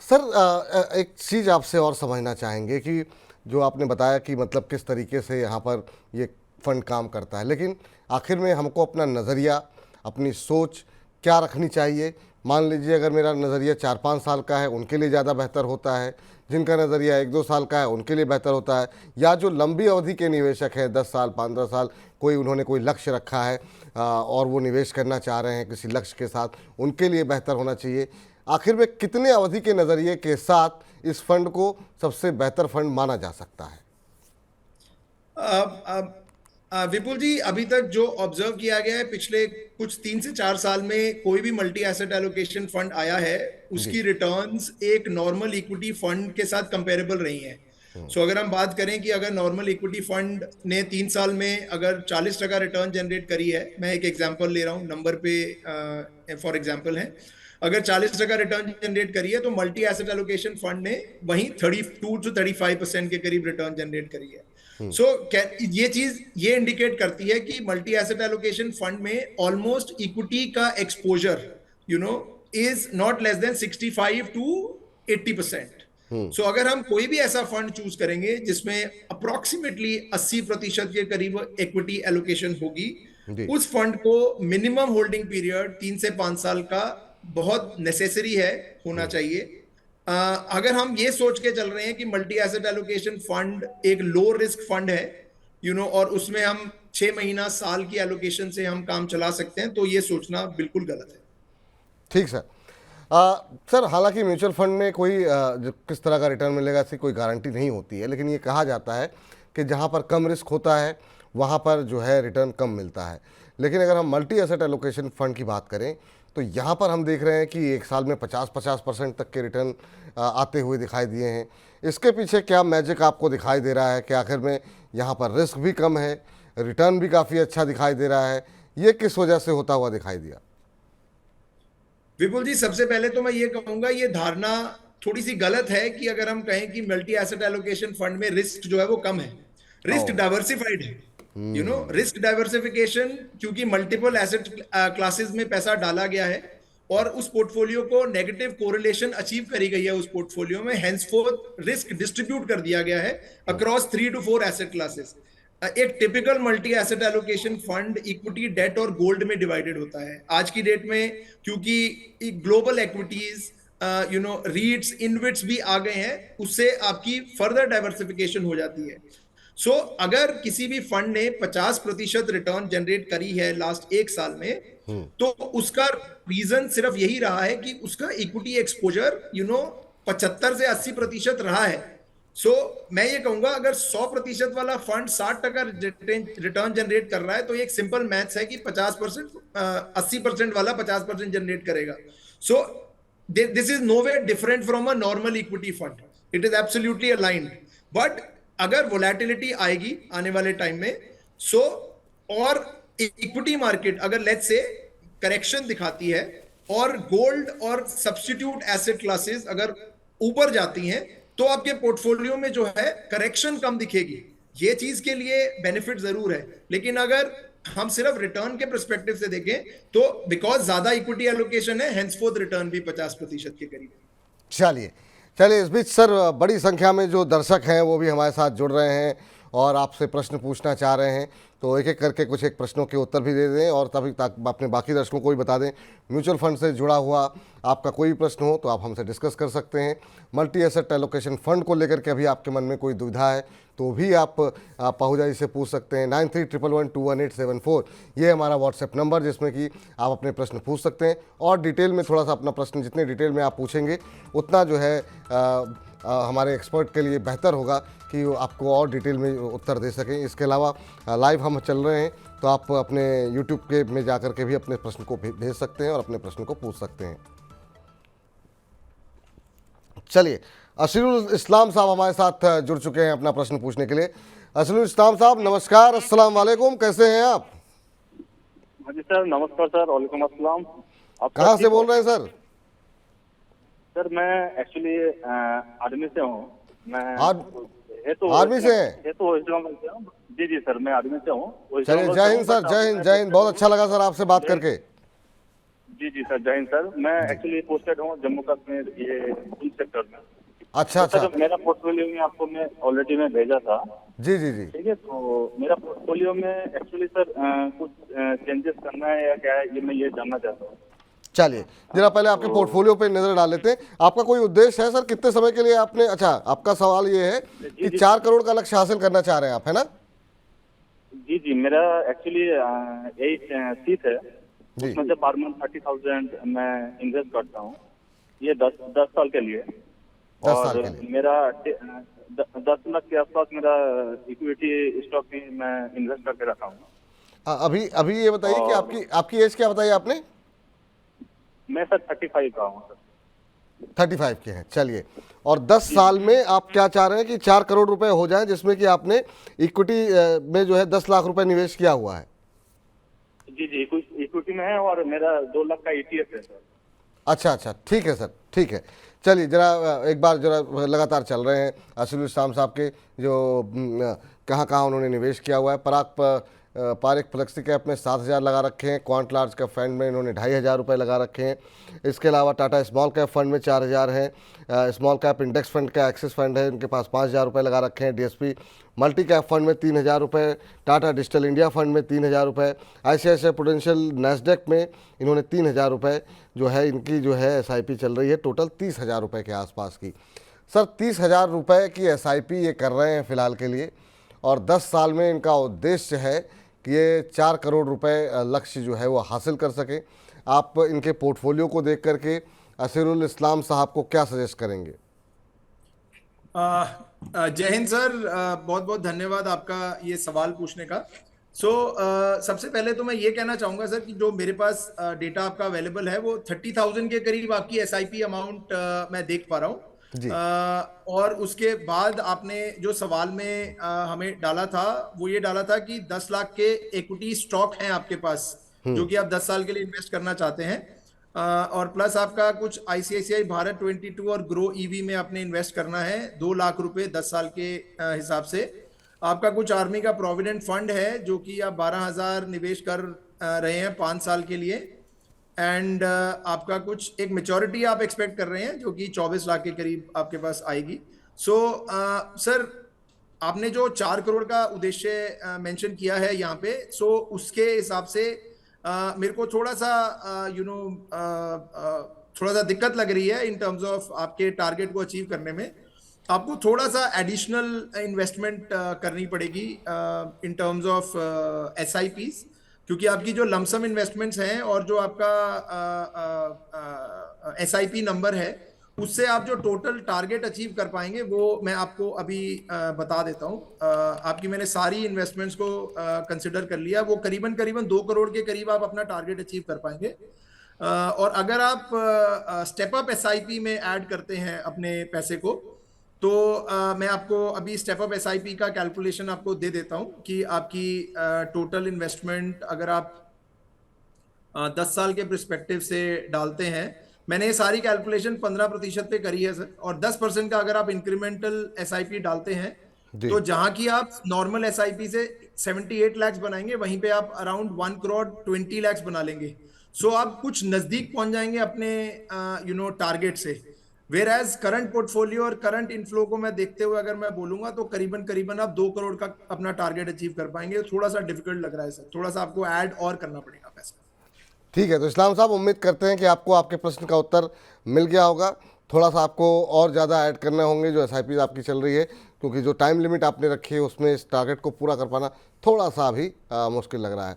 Sir, एक चीज़ आपसे और समझना चाहेंगे कि जो आपने बताया कि मतलब किस तरीके से यहाँ पर ये फंड काम करता है, लेकिन आखिर में हमको अपना नज़रिया, अपनी सोच क्या रखनी चाहिए। मान लीजिए अगर मेरा नज़रिया 4-5 साल का है, उनके लिए ज़्यादा बेहतर होता है, जिनका नज़रिया 1-2 साल का है उनके लिए बेहतर होता है, या जो लंबी अवधि के निवेशक हैं 10 साल 15 साल, उन्होंने कोई लक्ष्य रखा है और वो निवेश करना चाह रहे हैं किसी लक्ष्य के साथ, उनके लिए बेहतर होना चाहिए। आखिर में कितने अवधि के नज़रिए के साथ इस फंड को सबसे बेहतर फंड माना जा सकता है? विपुल जी, अभी तक जो ऑब्जर्व किया गया है पिछले कुछ 3 से 4 साल में कोई भी मल्टी एसेट एलोकेशन फंड आया है, जी। उसकी रिटर्न्स एक नॉर्मल इक्विटी फंड के साथ कंपेरेबल रही हैं। सो अगर हम बात करें कि अगर नॉर्मल इक्विटी फंड ने 3 साल में अगर 40% रिटर्न जनरेट करी है, मैं एक एग्जांपल ले रहा हूं, नंबर पे फॉर एग्जांपल है, अगर 40% रिटर्न जनरेट करी है तो मल्टी एसेट एलोकेशन फंड ने वहीं 32 to 35% के करीब रिटर्न जनरेट करी है। सो ये चीज ये इंडिकेट करती है कि मल्टी एसेट एलोकेशन फंड में ऑलमोस्ट इक्विटी का exposure is not less than 65 to 80%। सो अगर हम कोई भी ऐसा फंड चूज करेंगे जिसमें अप्रोक्सीमेटली 80% के करीब इक्विटी एलोकेशन होगी, जी। उस फंड को मिनिमम होल्डिंग पीरियड 3 से 5 साल का बहुत नेसेसरी है, होना चाहिए। अगर हम ये सोच के चल रहे हैं कि मल्टी एसेट एलोकेशन फंड एक लो रिस्क फंड है, और उसमें हम 6 महीना साल की एलोकेशन से हम काम चला सकते हैं, तो ये सोचना बिल्कुल गलत है। ठीक सर। सर, हालांकि म्यूचुअल फंड में कोई किस तरह का रिटर्न मिलेगा इसकी कोई गारंटी नहीं होती है, लेकिन ये कहा जाता है कि जहाँ पर कम रिस्क होता है वहाँ पर जो है रिटर्न कम मिलता है। लेकिन अगर हम मल्टी एसेट एलोकेशन फ़ंड की बात करें तो यहाँ पर हम देख रहे हैं कि एक साल में 50% तक के रिटर्न आते हुए दिखाई दिए हैं। इसके पीछे क्या मैजिक आपको दिखाई दे रहा है कि आखिर में यहाँ पर रिस्क भी कम है, रिटर्न भी काफ़ी अच्छा दिखाई दे रहा है, ये किस वजह से होता हुआ दिखाई दिया? विपुल जी, सबसे पहले तो मैं ये कहूंगा, ये धारणा थोड़ी सी गलत है कि अगर हम कहें कि मल्टी एसेट एलोकेशन फंड में रिस्क जो है वो कम है। रिस्क ओ। डाइवर्सिफाइड है, रिस्क डाइवर्सिफिकेशन, क्योंकि मल्टीपल एसेट क्लासेस में पैसा डाला गया है और उस पोर्टफोलियो को नेगेटिव कोरिलेशन अचीव करी गई है, उस पोर्टफोलियो में हेंसफोर्थ रिस्क डिस्ट्रीब्यूट कर दिया गया है अक्रॉस 3 to 4 एसेट क्लासेस। एक typical multi asset allocation fund equity, debt और गोल्ड में डिवाइडेड होता है आज की डेट में, क्योंकि ग्लोबल इक्विटीज रीट्स इनविट्स भी आ गए हैं, उससे आपकी फर्दर डाइवर्सिफिकेशन हो जाती है। सो अगर किसी भी फंड ने 50% रिटर्न जनरेट करी है लास्ट 1 साल में, तो उसका रीजन सिर्फ यही रहा है कि उसका इक्विटी एक्सपोजर 75 से 80% रहा है। मैं ये कहूंगा, अगर 100% वाला फंड 60% रिटर्न जनरेट कर रहा है, तो एक सिंपल मैथ्स है कि 80% वाला 50% जनरेट करेगा। This is nowhere different from a normal equity fund, it is absolutely aligned. But अगर वोलेटिलिटी आएगी आने वाले टाइम में, और इक्विटी मार्केट अगर लेट्स से करेक्शन दिखाती है और गोल्ड और सब्स्टिट्यूट एसेट क्लासेस अगर ऊपर जाती हैं, तो आपके पोर्टफोलियो में जो है करेक्शन कम दिखेगी। ये चीज के लिए बेनिफिट जरूर है, लेकिन अगर हम सिर्फ रिटर्न के पर्सपेक्टिव से देखें तो बिकॉज ज्यादा इक्विटी एलोकेशन है, हेंसफोर्थ रिटर्न भी 50% के करीब। चलिए चलिए, इस बीच सर बड़ी संख्या में जो दर्शक हैं वो भी हमारे साथ जुड़ रहे हैं और आपसे प्रश्न पूछना चाह रहे हैं, तो एक एक करके कुछ एक प्रश्नों के उत्तर भी दे दें और तभी तक अपने बाकी दर्शकों को भी बता दें। म्यूचुअल फंड से जुड़ा हुआ आपका कोई प्रश्न हो तो आप हमसे डिस्कस कर सकते हैं। मल्टी एसेट एलोकेशन फ़ंड को लेकर के अभी आपके मन में कोई दुविधा है तो भी आप पहुँचा जी से पूछ सकते हैं। 9311211874 ये हमारा व्हाट्सएप नंबर, जिसमें कि आप अपने प्रश्न पूछ सकते हैं और डिटेल में थोड़ा सा अपना प्रश्न, जितने डिटेल में आप पूछेंगे उतना जो है हमारे एक्सपर्ट के लिए बेहतर होगा कि वो आपको और डिटेल में उत्तर दे सकें। इसके अलावा लाइव हम चल रहे हैं तो आप अपने यूट्यूब के में जाकर के भी अपने प्रश्न को भेज सकते हैं और अपने प्रश्न को पूछ सकते हैं। चलिए, असीरुल इस्लाम साहब हमारे साथ जुड़ चुके हैं अपना प्रश्न पूछने के लिए। असीरुल इस्लाम साहब नमस्कार, अस्सलाम वालेकुम, कैसे हैं आप? हाँ जी सर, नमस्कार सर, वालेकुम अस्सलाम। आप कहाँ से बोल रहे हैं सर? सर मैं एक्चुअली आर्मी से हूँ। मैं ये तो आर्मी से हैं? ये तो वेस्ट बंगाल से हूँ। जी जी सर, मैं आर्मी से हूँ। वेस्ट चलिए, बंगाल जय से हिंद हूँ, सर, but जय हिंद, मैं जय हिंद। बहुत posted अच्छा हूँ। लगा सर आपसे बात करके। जी जी सर, जय हिंद सर। मैं एक्चुअली पोस्टेड हूँ जम्मू कश्मीर, ये पुंछ सेक्टर में। अच्छा तो अच्छा। सर मेरा पोर्टफोलियो में आपको मैं ऑलरेडी मैं भेजा था। जी जी जी। ठीक है, तो मेरा पोर्टफोलियो में एक्चुअली सर कुछ चेंजेस करना है या क्या है, ये मैं ये जानना चाहता हूँ। चलिए, जरा पहले आपके पोर्टफोलियो पे नजर डाल लेते हैं। आपका कोई उद्देश्य है सर? कितने समय के लिए आपने, अच्छा, आपका सवाल ये है जी कि जी 4 करोड़ का लक्ष्य हासिल करना चाह रहे हैं आप, है ना? जी जी, मेरा एक्चुअली यही सीट है। जी। उसमें से पर मंथ 30,000 मैं इन्वेस्ट करता हूँ, ये 10 साल के लिए। 10 साल और के लिए। मेरा 10 लाख के आसपास मेरा इक्विटी स्टॉक में मैं इन्वेस्ट करके रखा हूँ। अभी अभी ये बताइए कि और आपकी आपकी एज क्या बताई आपने? मैं सर 35 का हूँ सर। 35 के हैं। चलिए, और 10 साल में आप क्या चाह रहे हैं कि 4 करोड़ रुपए हो जाएं, जिसमें कि आपने इक्विटी में जो है 10 लाख रुपए निवेश किया हुआ है। जी जी, कुछ इक्विटी में है और मेरा 2 लाख का ETF है सर। अच्छा अच्छा, ठीक है सर, ठीक है। चलिए, जरा एक बार जरा लगातार चल रहे हैं असीरुल इस्लाम साहब के, जो कहाँ कहाँ उन्होंने निवेश किया हुआ है। पारिक फ्लेक्सी कैप में 7,000 लगा रखे हैं। क्वांट लार्ज कैप फंड में इन्होंने 2,500 रुपये लगा रखे हैं। इसके अलावा टाटा स्मॉल कैप फंड में 4,000 हैं। स्मॉल कैप इंडेक्स फंड का एक्सिस फंड है, इनके पास 5,000 रुपये लगा रखे हैं। DSP मल्टी कैप फंड में 3,000 रुपये। टाटा डिजिटल इंडिया फंड में 3,000 रुपये। ICICI प्रूडेंशियल नैस्डैक में इन्होंने 3,000 रुपये जो है इनकी जो है SIP चल रही है, टोटल 30,000 रुपये के आसपास की। सर, 30,000 रुपये की SIP ये कर रहे हैं फ़िलहाल के लिए, और 10 साल में इनका उद्देश्य है कि ये 4 करोड़ रुपए लक्ष्य जो है वो हासिल कर सके। आप इनके पोर्टफोलियो को देख करके असीरुल इस्लाम साहब को क्या सजेस्ट करेंगे? जय हिंद सर, बहुत बहुत धन्यवाद आपका ये सवाल पूछने का। सबसे पहले तो मैं ये कहना चाहूंगा सर कि जो मेरे पास डेटा आपका अवेलेबल है वो 30,000 के करीब आपकी SIP अमाउंट मैं देख पा रहा हूँ। जी। और उसके बाद आपने जो सवाल में हमें डाला था वो ये डाला था कि 10 लाख के इक्विटी स्टॉक हैं आपके पास, जो कि आप 10 साल के लिए इन्वेस्ट करना चाहते हैं। और प्लस आपका कुछ ICICI भारत 22 और ग्रो EV में आपने इन्वेस्ट करना है 2 लाख रुपए 10 साल के हिसाब से। आपका कुछ आर्मी का प्रोविडेंट फंड है जो कि आप 12,000 निवेश कर रहे हैं 5 साल के लिए। एंड आपका कुछ एक मेच्योरिटी आप एक्सपेक्ट कर रहे हैं जो कि 24 लाख के करीब आपके पास आएगी। सर, आपने जो 4 करोड़ का उद्देश्य मेंशन किया है यहाँ पे, उसके हिसाब से मेरे को थोड़ा सा थोड़ा सा दिक्कत लग रही है इन टर्म्स ऑफ आपके टारगेट को अचीव करने में। आपको थोड़ा सा एडिशनल इन्वेस्टमेंट करनी पड़ेगी इन टर्म्स ऑफ SIPs, क्योंकि आपकी जो लमसम इन्वेस्टमेंट्स हैं और जो आपका SIP नंबर है उससे आप जो टोटल टारगेट अचीव कर पाएंगे वो मैं आपको अभी बता देता हूँ। आपकी मैंने सारी इन्वेस्टमेंट्स को कंसिडर कर लिया, वो करीबन करीबन 2 करोड़ के करीब आप अपना टारगेट अचीव कर पाएंगे। और अगर आप स्टेप अप SIP में ऐड करते हैं अपने पैसे को, तो मैं आपको अभी स्टेप अप SIP का कैलकुलेशन आपको दे देता हूं कि आपकी टोटल इन्वेस्टमेंट अगर आप 10 साल के पर्सपेक्टिव से डालते हैं, मैंने ये सारी कैलकुलेशन 15% पे करी है सर, और 10% का अगर आप इंक्रीमेंटल SIP डालते हैं तो जहां की आप नॉर्मल SIP से 78 लाख बनाएंगे वहीं पे आप अराउंड 1 करोड़ 20 लाख बना लेंगे। आप कुछ नजदीक पहुंच जाएंगे अपने टारगेट से। वेयर एज करंट पोर्टफोलियो और करंट इनफ्लो को मैं देखते हुए अगर मैं बोलूंगा तो करीबन करीबन आप 2 करोड़ का अपना टारगेट अचीव कर पाएंगे। थोड़ा सा डिफिकल्ट लग रहा है सर, थोड़ा सा आपको ऐड और करना पड़ेगा पैसा। ठीक है, तो इस्लाम साहब, उम्मीद करते हैं कि आपको आपके प्रश्न का उत्तर मिल गया होगा। थोड़ा सा आपको और ज़्यादा ऐड करने होंगे जो SIP आपकी चल रही है, क्योंकि जो टाइम लिमिट आपने रखी है उसमें इस टारगेट को पूरा कर पाना थोड़ा सा अभी मुश्किल लग रहा है।